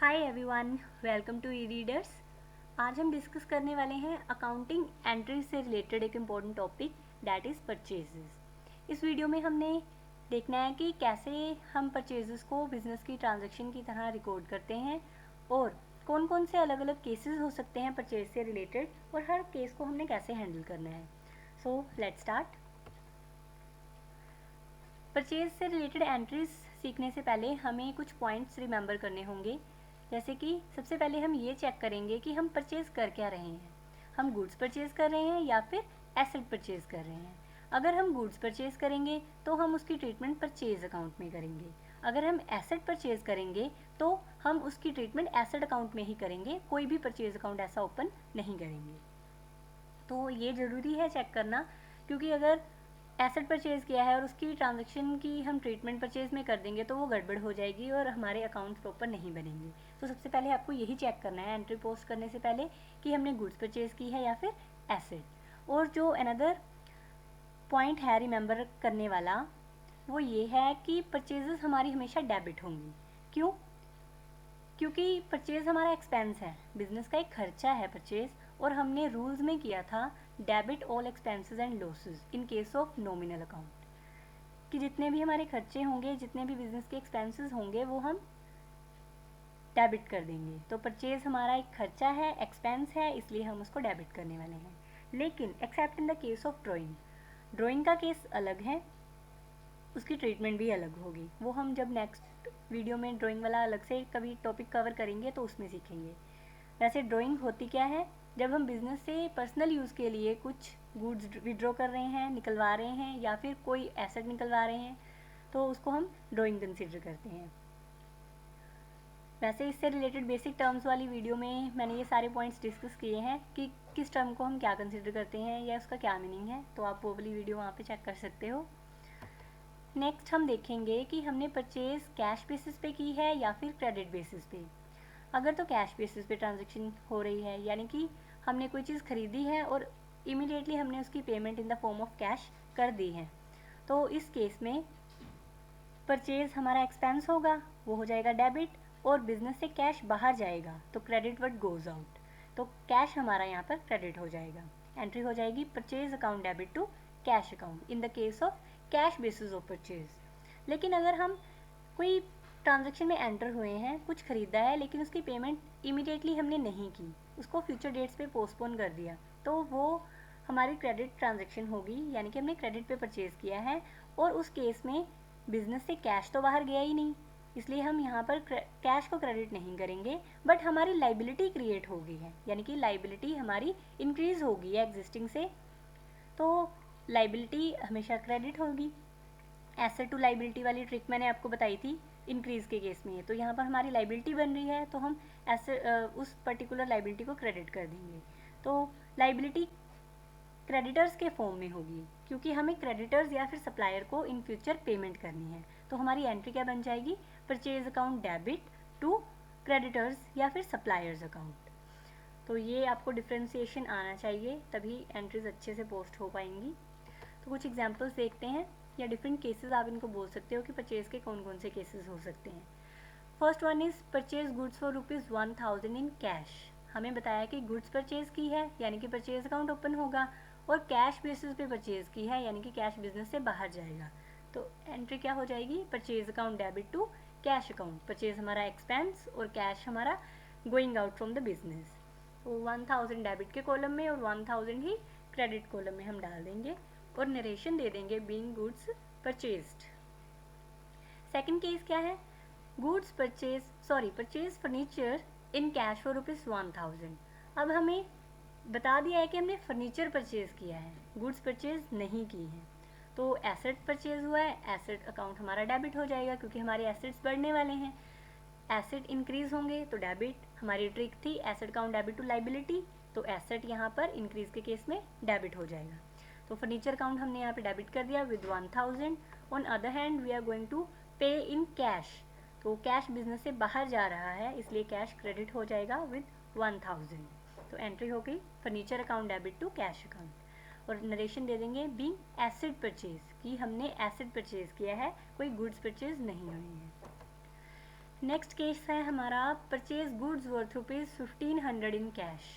Hi everyone, welcome to E readers. आज हम discuss करने वाले हैं अकाउंटिंग एंट्री से रिलेटेड एक important topic that is purchases. इस वीडियो में हमने देखना है कि कैसे हम परचेजेस को बिजनेस की ट्रांजैक्शन की तरह रिकॉर्ड करते हैं और कौन कौन से अलग अलग केसेस हो सकते हैं परचेज से रिलेटेड और हर केस को हमने कैसे हैंडल करना है। So let's start. परचेज से रिलेटेड एंट्रीज सीखने से पहले हमें कुछ पॉइंट्स रिमेंबर करने होंगे। जैसे कि सबसे पहले हम ये चेक करेंगे कि हम परचेज़ कर क्या रहे हैं। हम गुड्स परचेज़ कर रहे हैं या फिर एसेट परचेज़ कर रहे हैं। अगर हम गुड्स परचेज़ करेंगे तो हम उसकी ट्रीटमेंट परचेज़ अकाउंट में करेंगे। अगर हम एसेट परचेज़ करेंगे तो हम उसकी ट्रीटमेंट एसेट अकाउंट में ही करेंगे, कोई भी परचेज़ अकाउंट ऐसा ओपन नहीं करेंगे। तो ये ज़रूरी है चेक करना, क्योंकि अगर एसेट परचेज़ किया है और उसकी ट्रांजैक्शन की हम ट्रीटमेंट परचेज़ में कर देंगे तो वो गड़बड़ हो जाएगी और हमारे अकाउंट प्रॉपर नहीं बनेंगे। तो सबसे पहले आपको यही चेक करना है एंट्री पोस्ट करने से पहले कि हमने गुड्स परचेज़ की है या फिर एसेट। और जो अनदर पॉइंट है रिमेंबर करने वाला वो ये है कि परचेजेस हमारी हमेशा डेबिट होंगी। क्यों? क्योंकि परचेज़ हमारा एक्सपेंस है, बिजनेस का एक खर्चा है परचेज़, और हमने रूल्स में किया था debit all expenses and losses in case of nominal account, कि जितने भी हमारे खर्चे होंगे, जितने भी बिजनेस के एक्सपेंसेस होंगे वो हम डेबिट कर देंगे। तो परचेज़ हमारा एक खर्चा है, एक्सपेंस है, इसलिए हम उसको डेबिट करने वाले हैं। लेकिन accept in the case of drawing, drawing का केस अलग है, उसकी ट्रीटमेंट भी अलग होगी। वो हम जब नेक्स्ट वीडियो में ड्राइंग वाला अलग से कभी टॉपिक कवर करेंगे तो उसमें सीखेंगे। वैसे ड्राइंग होती क्या है? जब हम बिज़नेस से पर्सनल यूज़ के लिए कुछ गुड्स विड्रॉ कर रहे हैं, निकलवा रहे हैं, या फिर कोई एसेट निकलवा रहे हैं, तो उसको हम ड्राइंग कंसिडर करते हैं। वैसे इससे रिलेटेड बेसिक टर्म्स वाली वीडियो में मैंने ये सारे पॉइंट्स डिस्कस किए हैं कि किस टर्म को हम क्या कंसिडर करते हैं या उसका क्या मीनिंग है, तो आप वो वाली वीडियो वहाँ पे चेक कर सकते हो। नेक्स्ट हम देखेंगे कि हमने परचेज़ कैश बेसिस पे की है या फिर क्रेडिट बेसिस पे। अगर तो कैश बेसिस पे ट्रांजैक्शन हो रही है, यानी कि हमने कोई चीज़ खरीदी है और इमीडिएटली हमने उसकी payment in the form of cash कर दी है, तो इस केस में परचेज़ हमारा एक्सपेंस होगा, वो हो जाएगा डेबिट, और बिजनेस से कैश बाहर जाएगा तो क्रेडिट वर्ड गोज आउट, तो कैश हमारा यहाँ पर क्रेडिट हो जाएगा। एंट्री हो जाएगी purchase account debit to cash account in the case of cash basis of purchase. लेकिन अगर हम कोई ट्रांजैक्शन में एंटर हुए हैं, कुछ खरीदा है लेकिन उसकी पेमेंट इमीडिएटली हमने नहीं की, उसको फ्यूचर डेट्स पे पोस्टपोन कर दिया, तो वो हमारी क्रेडिट ट्रांजैक्शन होगी, यानी कि हमने क्रेडिट पे परचेज़ किया है और उस केस में बिजनेस से कैश तो बाहर गया ही नहीं, इसलिए हम यहाँ पर कैश को क्रेडिट नहीं करेंगे, बट हमारी लाइबिलिटी क्रिएट हो गई है, यानी कि लाइबिलिटी हमारी इंक्रीज हो गई है एग्जिस्टिंग से, तो लाइबिलिटी हमेशा क्रेडिट होगी। एसेट टू लाइबिलिटी वाली ट्रिक मैंने आपको बताई थी इंक्रीज के केस में, तो यहाँ पर हमारी लाइबिलिटी बन रही है तो हम उस पर्टिकुलर लाइबिलिटी को क्रेडिट कर देंगे। तो लाइबिलिटी क्रेडिटर्स के फॉर्म में होगी, क्योंकि हमें क्रेडिटर्स या फिर सप्लायर को इन फ्यूचर पेमेंट करनी है, तो हमारी एंट्री क्या बन जाएगी? Purchase account debit to creditors या फिर सप्लायर्स अकाउंट। तो ये आपको डिफ्रेंसिएशन आना चाहिए, तभी एंट्रीज अच्छे से पोस्ट हो पाएंगी। तो कुछ एग्जांपल्स देखते हैं, या डिफरेंट केसेस आप इनको बोल सकते हो कि परचेज के कौन कौन से केसेस हो सकते हैं। First one is purchase goods for ₹1000 in cash. हमें बताया कि गुड्स परचेज की है, यानी कि परचेज अकाउंट ओपन होगा, और कैश बेसिस पे परचेज की है, यानी कि कैश बिजनेस से बाहर जाएगा, तो एंट्री क्या हो जाएगी? Purchase account debit to cash account. Purchase हमारा एक्सपेंस और कैश हमारा going out from the business, तो 1000 डेबिट के कॉलम में और 1000 ही क्रेडिट कॉलम में हम डाल देंगे और नरेशन दे देंगे being goods purchased. Second case क्या है? Goods purchase furniture in cash for ₹1000। अब हमें बता दिया है कि हमने फर्नीचर परचेज किया है, गुड्स परचेज नहीं की है, तो एसेट परचेज हुआ है, एसेट अकाउंट हमारा डेबिट हो जाएगा क्योंकि हमारे एसेट्स बढ़ने वाले हैं, एसेट इंक्रीज होंगे तो डेबिट। हमारी ट्रिक थी asset account debit to liability, तो एसेट यहाँ पर इंक्रीज के केस में डेबिट हो जाएगा, तो फर्नीचर अकाउंट हमने यहाँ पे डेबिट कर दिया with 1000। On other hand we are going to pay in cash, तो कैश बिजनेस से बाहर जा रहा है, इसलिए कैश क्रेडिट हो जाएगा विद 1000। तो एंट्री हो गई furniture account debit to cash account, और नरेशन दे देंगे बीइंग एसेट परचेज, कि हमने एसेट परचेज किया है, कोई गुड्स परचेज नहीं हुई है। नेक्स्ट केस है हमारा purchase goods worth ₹1500 in cash.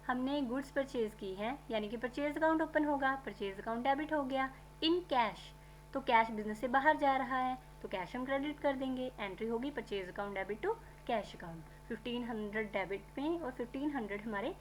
हमने गुड्स परचेज की है, यानी कि परचेज अकाउंट ओपन होगा, परचेज अकाउंट डेबिट हो गया इन कैश, तो कैश बिजनेस से बाहर जा रहा है तो कैश हम क्रेडिट कर देंगे। एंट्री होगी purchase account debit to cash account, 1500 debit में और 1500 हमारे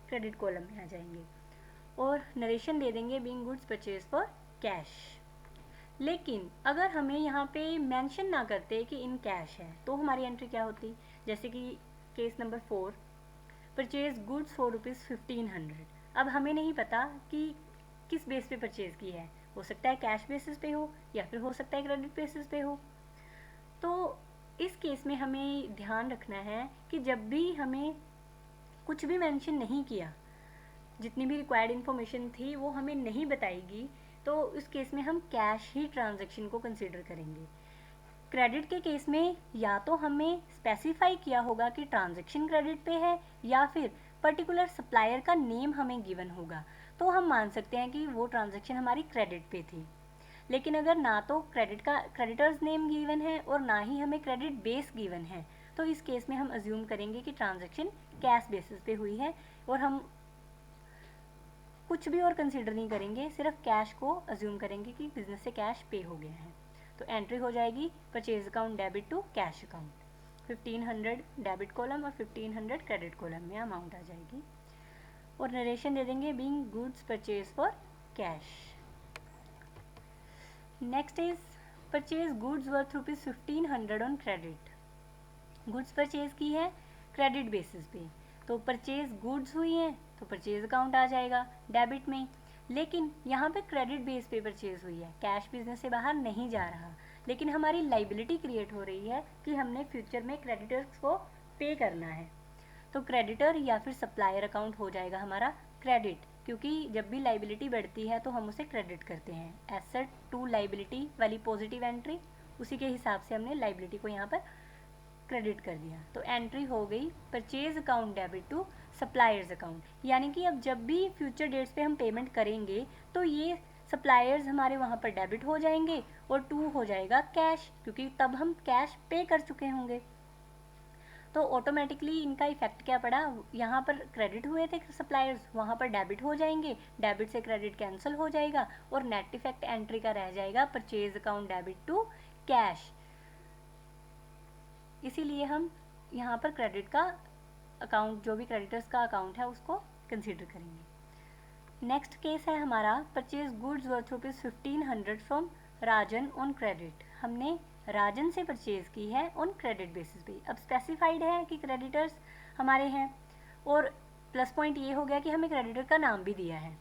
क्रेडिट कॉलम में आ जाएंगे। और नरेशन दे देंगे being goods purchase for cash. लेकिन अगर हमें यहाँ पे मेंशन ना करते कि इन कैश है तो हमारी एंट्री क्या होती, जैसे कि case number 4, purchase goods for ₹1500। अब हमें नहीं पता कि किस बेस पे परचेज की है, हो सकता है कैश बेसिस पे हो या फिर हो सकता है क्रेडिट बेसिस पे हो। तो इस केस में हमें ध्यान रखना है कि जब भी हमें कुछ भी मेंशन नहीं किया, जितनी भी रिक्वायर्ड इन्फॉर्मेशन थी वो हमें नहीं बताएगी, तो उस केस में हम कैश ही ट्रांजैक्शन को कंसीडर करेंगे। क्रेडिट के केस में या तो हमें स्पेसिफाई किया होगा कि ट्रांजैक्शन क्रेडिट पे है या फिर पर्टिकुलर सप्लायर का नेम हमें गिवन होगा, तो हम मान सकते हैं कि वो ट्रांजैक्शन हमारी क्रेडिट पे थी। लेकिन अगर ना तो क्रेडिटर्स नेम गिवन है और ना ही हमें क्रेडिट बेस गिवन है, तो इस केस में हम अज्यूम करेंगे कि ट्रांजैक्शन कैश बेसिस पे हुई है और हम कुछ भी और कंसीडर नहीं करेंगे, सिर्फ कैश को अज्यूम करेंगे कि बिजनेस से कैश पे हो गया है। तो एंट्री हो जाएगी purchase account debit to cash account, 1500 debit column और 1500 क्रेडिट कॉलम में अमाउंट आ जाएगी। और नरेशन दे देंगे being goods purchase for cash. Next is purchase goods worth ₹1500 on credit. Goods purchase की है क्रेडिट बेसिस पे, तो परचेज गुड्स हुई है तो परचेज अकाउंट आ जाएगा डेबिट में। लेकिन यहाँ पे क्रेडिट बेस पे परचेज हुई है, कैश बिजनेस से बाहर नहीं जा रहा, लेकिन हमारी लाइबिलिटी क्रिएट हो रही है कि हमने फ्यूचर में क्रेडिटर्स को पे करना है, तो क्रेडिटर या फिर सप्लायर अकाउंट हो जाएगा हमारा क्रेडिट, क्योंकि जब भी लाइबिलिटी बढ़ती है तो हम उसे क्रेडिट करते हैं। एसेट टू लाइबिलिटी वाली पॉजिटिव एंट्री, उसी के हिसाब से हमने लाइबिलिटी को यहाँ पर क्रेडिट कर दिया। तो एंट्री हो गई purchase account debit to suppliers account, यानी कि अब जब भी फ्यूचर डेट्स पे हम पेमेंट करेंगे तो ये सप्लायर्स हमारे वहाँ पर डेबिट हो जाएंगे और टू हो जाएगा कैश, क्योंकि तब हम कैश पे कर चुके होंगे। तो ऑटोमेटिकली इनका इफेक्ट क्या पड़ा, यहाँ पर क्रेडिट हुए थे सप्लायर्स, वहाँ पर डेबिट हो जाएंगे, डेबिट से क्रेडिट कैंसिल हो जाएगा और नेट इफेक्ट एंट्री का रह जाएगा purchase account debit to cash. इसीलिए हम यहाँ पर क्रेडिट का अकाउंट, जो भी क्रेडिटर्स का अकाउंट है उसको कंसीडर करेंगे। नेक्स्ट केस है हमारा purchase goods worth ₹1500 from Rajan on credit. हमने राजन से परचेज की है ऑन क्रेडिट बेसिस पे। अब स्पेसिफाइड है कि क्रेडिटर्स हमारे हैं और प्लस पॉइंट ये हो गया कि हमें क्रेडिटर का नाम भी दिया है,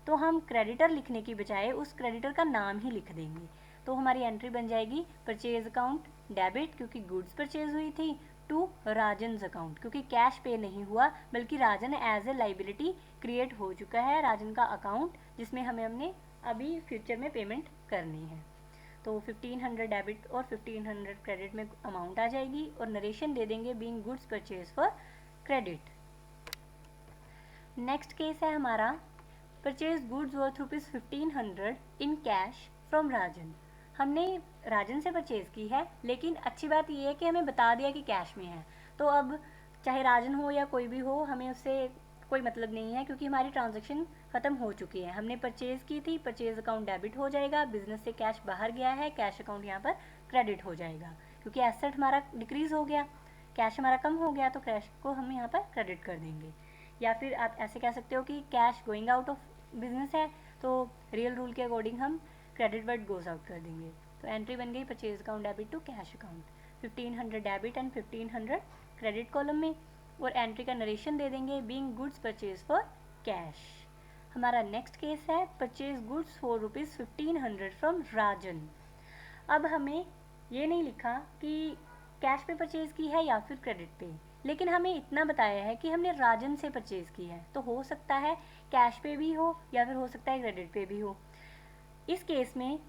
तो हम क्रेडिटर लिखने की बजाय उस क्रेडिटर का नाम ही लिख देंगे। तो हमारी एंट्री बन जाएगी परचेज अकाउंट डेबिट, क्योंकि गुड्स परचेज हुई थी, टू राजन अकाउंट, क्योंकि कैश पे नहीं हुआ बल्कि राजन एज ए लाइबिलिटी क्रिएट हो चुका है, राजन का अकाउंट जिसमें हमने अभी फ्यूचर में पेमेंट करनी है। तो 1500 डेबिट और 1500 क्रेडिट में अमाउंट आ जाएगी और नरेशन दे देंगे being goods purchase for credit. Next case है हमारा purchase goods worth ₹1500 in cash from Rajan. हमने राजन से परचेज की है, लेकिन अच्छी बात यह है कि हमें बता दिया कि कैश में है, तो अब चाहे राजन हो या कोई भी हो हमें उससे कोई मतलब नहीं है, क्योंकि हमारी ट्रांजैक्शन ख़त्म हो चुकी है। हमने परचेज़ की थी, परचेज़ अकाउंट डेबिट हो जाएगा, बिजनेस से कैश बाहर गया है, कैश अकाउंट यहाँ पर क्रेडिट हो जाएगा, क्योंकि एसेट हमारा डिक्रीज़ हो गया, कैश हमारा कम हो गया, तो कैश को हम यहाँ पर क्रेडिट कर देंगे। या फिर आप ऐसे कह सकते हो कि cash going out of business है, तो रियल रूल के अकॉर्डिंग हम क्रेडिट वर्ड गोज आउट कर देंगे। तो एंट्री बन गई purchase account debit to cash account, 1500 debit and 1500 credit column में, और एंट्री का नरेशन दे देंगे being goods purchase for cash. हमारा नेक्स्ट केस है purchase goods for ₹1500 from Rajan. अब हमें ये नहीं लिखा कि कैश पे परचेज की है या फिर क्रेडिट पे, लेकिन हमें इतना बताया है कि हमने राजन से परचेज की है, तो हो सकता है कैश पे भी हो या फिर हो सकता है क्रेडिट पे भी हो। इस केस में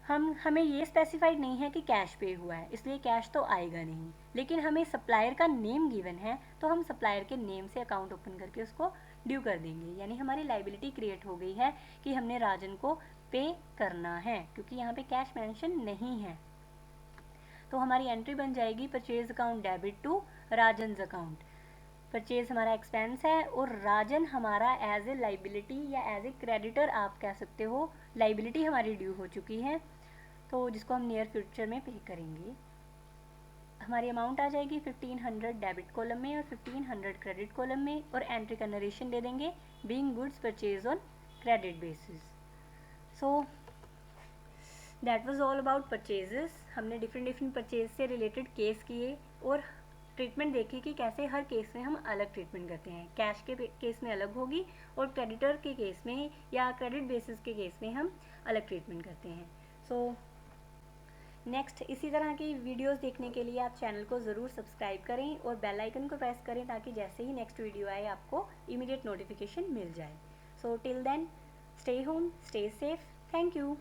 हमें ये स्पेसिफाइड नहीं है कि कैश पे हुआ है, इसलिए कैश तो आएगा नहीं, लेकिन हमें सप्लायर का नेम गिवन है, तो हम सप्लायर के नेम से अकाउंट ओपन करके उसको ड्यू कर देंगे, यानी हमारी लाइबिलिटी क्रिएट हो गई है कि हमने राजन को पे करना है, क्योंकि यहाँ पे कैश मेंशन नहीं है। तो हमारी एंट्री बन जाएगी purchase account debit to Rajan's account. Purchase हमारा एक्सपेंस है और राजन हमारा एज ए लाइबिलिटी या एज ए क्रेडिटर आप कह सकते हो, लाइबिलिटी हमारी ड्यू हो चुकी है, तो जिसको हम नियर फ्यूचर में पे करेंगे। हमारी अमाउंट आ जाएगी 1500 डेबिट कॉलम में और 1500 क्रेडिट कॉलम में, और एंट्री का नरेशन दे देंगे being goods purchase on credit basis. So that was all about purchases. हमने डिफरेंट परचेज से रिलेटेड केस किए और ट्रीटमेंट देखी कि कैसे हर केस में हम अलग ट्रीटमेंट करते हैं। कैश के केस में अलग होगी और क्रेडिटर के केस में या क्रेडिट बेसिस के केस में हम अलग ट्रीटमेंट करते हैं। सो नेक्स्ट इसी तरह की वीडियोस देखने के लिए आप चैनल को ज़रूर सब्सक्राइब करें और बेल आइकन को प्रेस करें ताकि जैसे ही नेक्स्ट वीडियो आए आपको इमीडिएट नोटिफिकेशन मिल जाए। So till then stay home, stay safe, thank you.